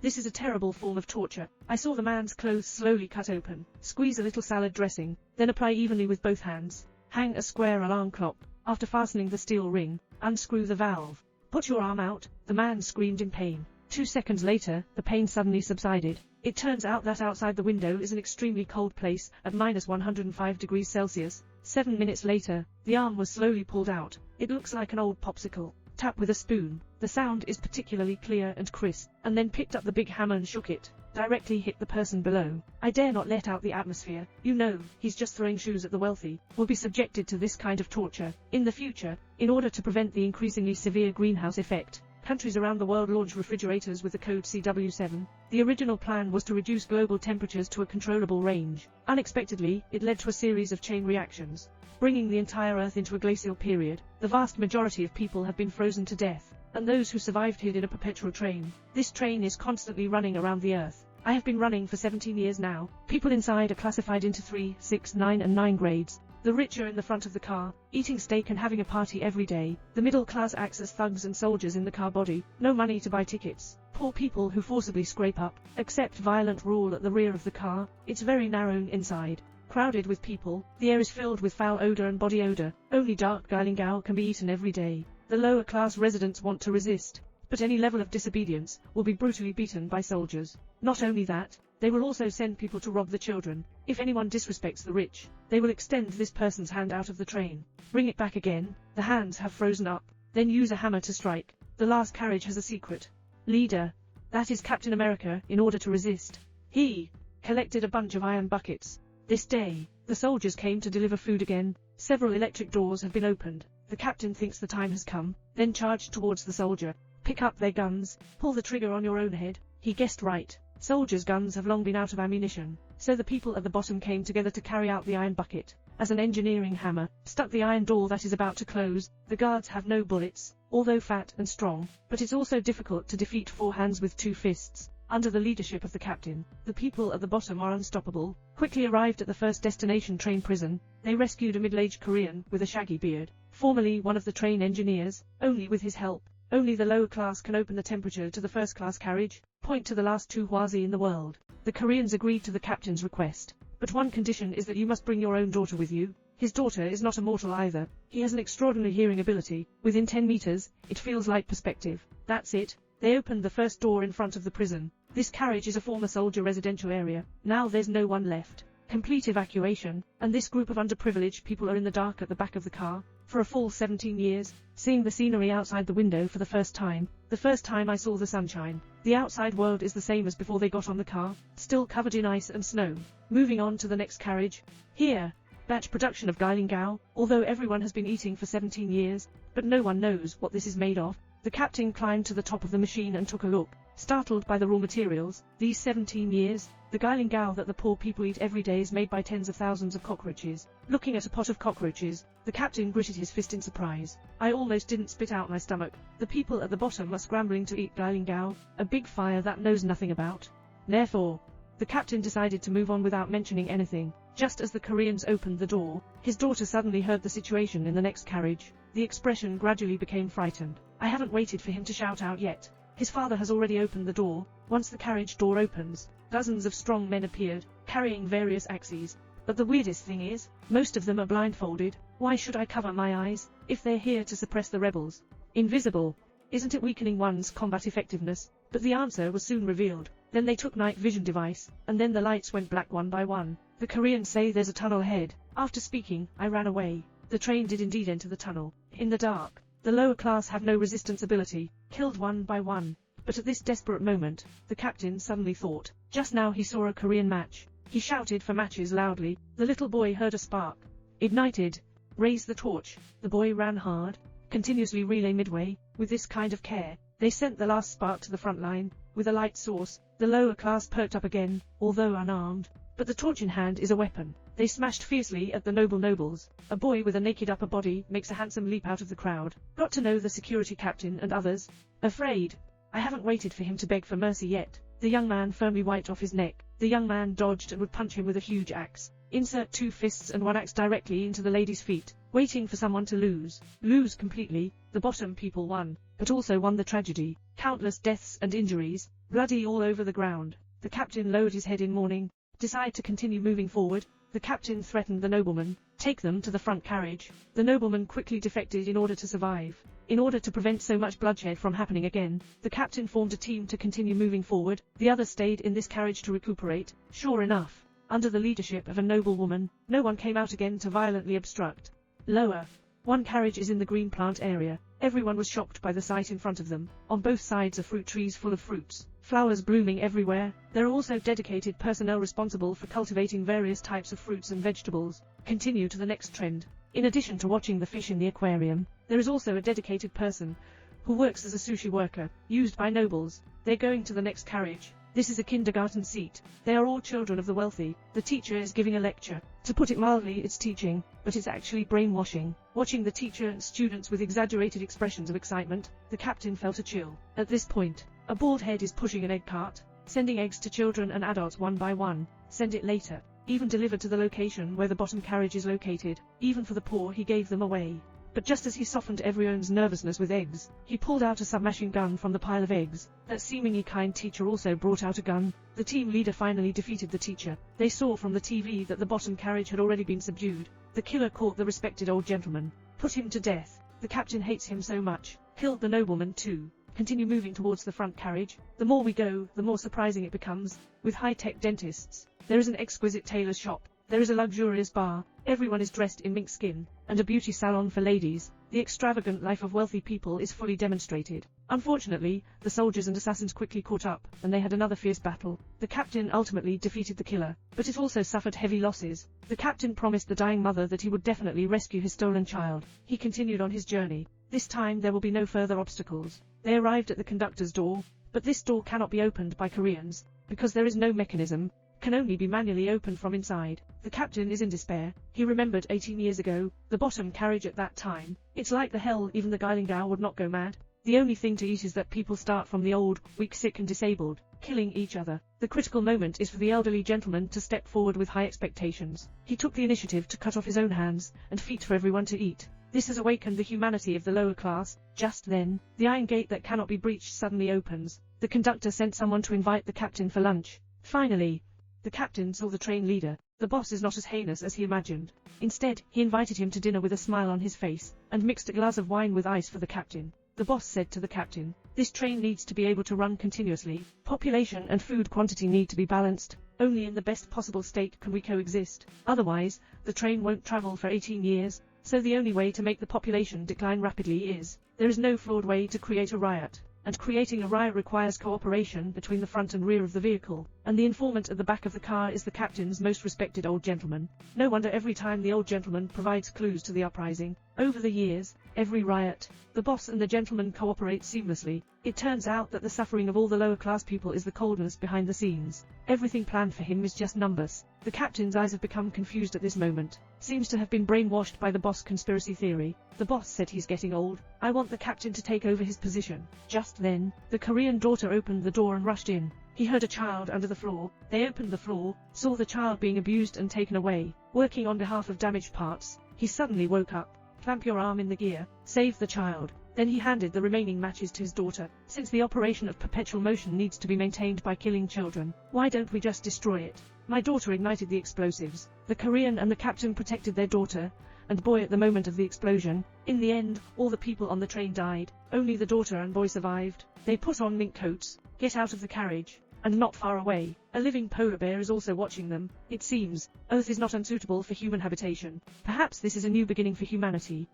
This is a terrible form of torture. I saw the man's clothes slowly cut open, squeeze a little salad dressing, then apply evenly with both hands, hang a square alarm clock, after fastening the steel ring, unscrew the valve. Put your arm out, the man screamed in pain. 2 seconds later, the pain suddenly subsided. It turns out that outside the window is an extremely cold place, at -105°C. 7 minutes later, the arm was slowly pulled out. It looks like an old popsicle. Tap with a spoon. The sound is particularly clear and crisp, and then picked up the big hammer and shook it. Directly hit the person below. I dare not let out the atmosphere. You know, he's just throwing shoes at the wealthy. Will be subjected to this kind of torture in the future, in order to prevent the increasingly severe greenhouse effect. Countries around the world launch refrigerators with the code CW7. The original plan was to reduce global temperatures to a controllable range. Unexpectedly, it led to a series of chain reactions, bringing the entire Earth into a glacial period. The vast majority of people have been frozen to death, and those who survived hid in a perpetual train. This train is constantly running around the Earth. I have been running for 17 years now. People inside are classified into 3, 6, 9 and 9 grades. The rich are in the front of the car, eating steak and having a party every day. The middle class acts as thugs and soldiers in the car body. No money to buy tickets. Poor people who forcibly scrape up, accept violent rule at the rear of the car. It's very narrow inside, crowded with people. The air is filled with foul odor and body odor. Only dark galinghao can be eaten every day. The lower class residents want to resist, but any level of disobedience will be brutally beaten by soldiers. Not only that, they will also send people to rob the children. If anyone disrespects the rich, they will extend this person's hand out of the train, bring it back again. The hands have frozen up, then use a hammer to strike. The last carriage has a secret leader. That is Captain America. In order to resist, he collected a bunch of iron buckets. This day, the soldiers came to deliver food again. Several electric doors have been opened. The captain thinks the time has come, then charged towards the soldier. Pick up their guns, pull the trigger on your own head. He guessed right. Soldiers' guns have long been out of ammunition, so the people at the bottom came together to carry out the iron bucket. As an engineering hammer, stuck the iron door that is about to close. The guards have no bullets, although fat and strong, but it's also difficult to defeat 4 hands with 2 fists. Under the leadership of the captain, the people at the bottom are unstoppable. Quickly arrived at the first destination train prison, they rescued a middle-aged Korean with a shaggy beard, formerly one of the train engineers. Only with his help, only the lower class can open the temperature to the first-class carriage. Point to the last 2 Huazi in the world. The Koreans agreed to the captain's request, but one condition is that you must bring your own daughter with you. His daughter is not a mortal either. He has an extraordinary hearing ability. Within 10 meters, it feels like perspective. That's it. They opened the first door in front of the prison. This carriage is a former soldier residential area. Now there's no one left. Complete evacuation, and this group of underprivileged people are in the dark at the back of the car. For a full 17 years, seeing the scenery outside the window for the first time. The first time I saw the sunshine. The outside world is the same as before they got on the car, still covered in ice and snow. Moving on to the next carriage. Here, batch production of galinghao, although everyone has been eating for 17 years, but no one knows what this is made of. The captain climbed to the top of the machine and took a look, startled by the raw materials. These 17 years, the galinghao that the poor people eat every day is made by tens of thousands of cockroaches. Looking at a pot of cockroaches, the captain gritted his fist in surprise. I almost didn't spit out my stomach. The people at the bottom are scrambling to eat galinghao, a big fire that knows nothing about. Therefore, the captain decided to move on without mentioning anything. Just as the Koreans opened the door, his daughter suddenly heard the situation in the next carriage. The expression gradually became frightened. I haven't waited for him to shout out yet. His father has already opened the door. Once the carriage door opens, dozens of strong men appeared, carrying various axes. But the weirdest thing is, most of them are blindfolded. Why should I cover my eyes, if they're here to suppress the rebels? Invisible. Isn't it weakening one's combat effectiveness? But the answer was soon revealed. Then they took night vision device, and then the lights went black one by one. The Koreans say there's a tunnel ahead. After speaking, I ran away. The train did indeed enter the tunnel. In the dark, the lower class have no resistance ability, killed one by one. But at this desperate moment, the captain suddenly thought. Just now he saw a Korean match. He shouted for matches loudly. The little boy heard a spark. Ignited. Raised the torch. The boy ran hard, continuously relay midway. With this kind of care, they sent the last spark to the front line. With a light source, the lower class perked up again, although unarmed. But the torch in hand is a weapon. They smashed fiercely at the nobles. A boy with a naked upper body makes a handsome leap out of the crowd. Got to know the security captain and others. Afraid. I haven't waited for him to beg for mercy yet. The young man firmly wiped off his neck. The young man dodged and would punch him with a huge axe. Insert 2 fists and 1 axe directly into the lady's feet, waiting for someone to lose. Lose completely. The bottom people won, but also won the tragedy. Countless deaths and injuries. bloody all over the ground. The captain lowered his head in mourning, decided to continue moving forward. The captain threatened the nobleman, take them to the front carriage. The nobleman quickly defected in order to survive. In order to prevent so much bloodshed from happening again, the captain formed a team to continue moving forward. The others stayed in this carriage to recuperate. Sure enough, under the leadership of a noble woman, no one came out again to violently obstruct. Lower. One carriage is in the green plant area. Everyone was shocked by the sight in front of them. On both sides are fruit trees full of fruits, flowers blooming everywhere. There are also dedicated personnel responsible for cultivating various types of fruits and vegetables. Continue to the next trend. In addition to watching the fish in the aquarium, there is also a dedicated person who works as a sushi worker, used by nobles. They're going to the next carriage. This is a kindergarten seat. They are all children of the wealthy. The teacher is giving a lecture. To put it mildly, it's teaching, but it's actually brainwashing. Watching the teacher and students with exaggerated expressions of excitement, the captain felt a chill. At this point, a bald head is pushing an egg cart, sending eggs to children and adults one by one. Send it later. Even delivered to the location where the bottom carriage is located. Even for the poor he gave them away. But just as he softened everyone's nervousness with eggs, he pulled out a submachine gun from the pile of eggs. That seemingly kind teacher also brought out a gun. The team leader finally defeated the teacher. They saw from the TV that the bottom carriage had already been subdued. The killer caught the respected old gentleman. Put him to death. The captain hates him so much. Killed the nobleman too. Continue moving towards the front carriage. The more we go, the more surprising it becomes. With high-tech dentists. There is an exquisite tailor's shop. There is a luxurious bar. Everyone is dressed in mink skin, and a beauty salon for ladies. The extravagant life of wealthy people is fully demonstrated. Unfortunately, the soldiers and assassins quickly caught up, and they had another fierce battle. The captain ultimately defeated the killer, but it also suffered heavy losses. The captain promised the dying mother that he would definitely rescue his stolen child. He continued on his journey. This time there will be no further obstacles. They arrived at the conductor's door, but this door cannot be opened by Koreans, because there is no mechanism. Can only be manually opened from inside. The captain is in despair. He remembered 18 years ago, the bottom carriage at that time. It's like the hell, even the Geilingau would not go mad. The only thing to eat is that people start from the old, weak, sick and disabled, killing each other. The critical moment is for the elderly gentleman to step forward with high expectations. He took the initiative to cut off his own hands and feet for everyone to eat. This has awakened the humanity of the lower class. Just then, the iron gate that cannot be breached suddenly opens. The conductor sent someone to invite the captain for lunch. Finally, the captain saw the train leader. The boss is not as heinous as he imagined. Instead, he invited him to dinner with a smile on his face, and mixed a glass of wine with ice for the captain. The boss said to the captain, "This train needs to be able to run continuously. Population and food quantity need to be balanced. Only in the best possible state can we coexist. Otherwise, the train won't travel for 18 years. So the only way to make the population decline rapidly is, there is no flawed way to create a riot. And creating a riot requires cooperation between the front and rear of the vehicle, and the informant at the back of the car is the captain's most respected old gentleman. No wonder every time the old gentleman provides clues to the uprising. Over the years, every riot, the boss and the gentleman cooperate seamlessly. It turns out that the suffering of all the lower class people is the coldness behind the scenes. Everything planned for him is just numbers." The captain's eyes have become confused at this moment. Seems to have been brainwashed by the boss conspiracy theory. The boss said he's getting old. I want the captain to take over his position. Just then, the Korean daughter opened the door and rushed in. He heard a child under the floor. They opened the floor, saw the child being abused and taken away. Working on behalf of damaged parts, he suddenly woke up. "Clamp your arm in the gear. Save the child." Then he handed the remaining matches to his daughter. "Since the operation of perpetual motion needs to be maintained by killing children, why don't we just destroy it?" My daughter ignited the explosives. The Korean and the captain protected their daughter and boy at the moment of the explosion. In the end, all the people on the train died. Only the daughter and boy survived. They put on mink coats, get out of the carriage, and not far away, a living polar bear is also watching them. It seems, Earth is not unsuitable for human habitation. Perhaps this is a new beginning for humanity.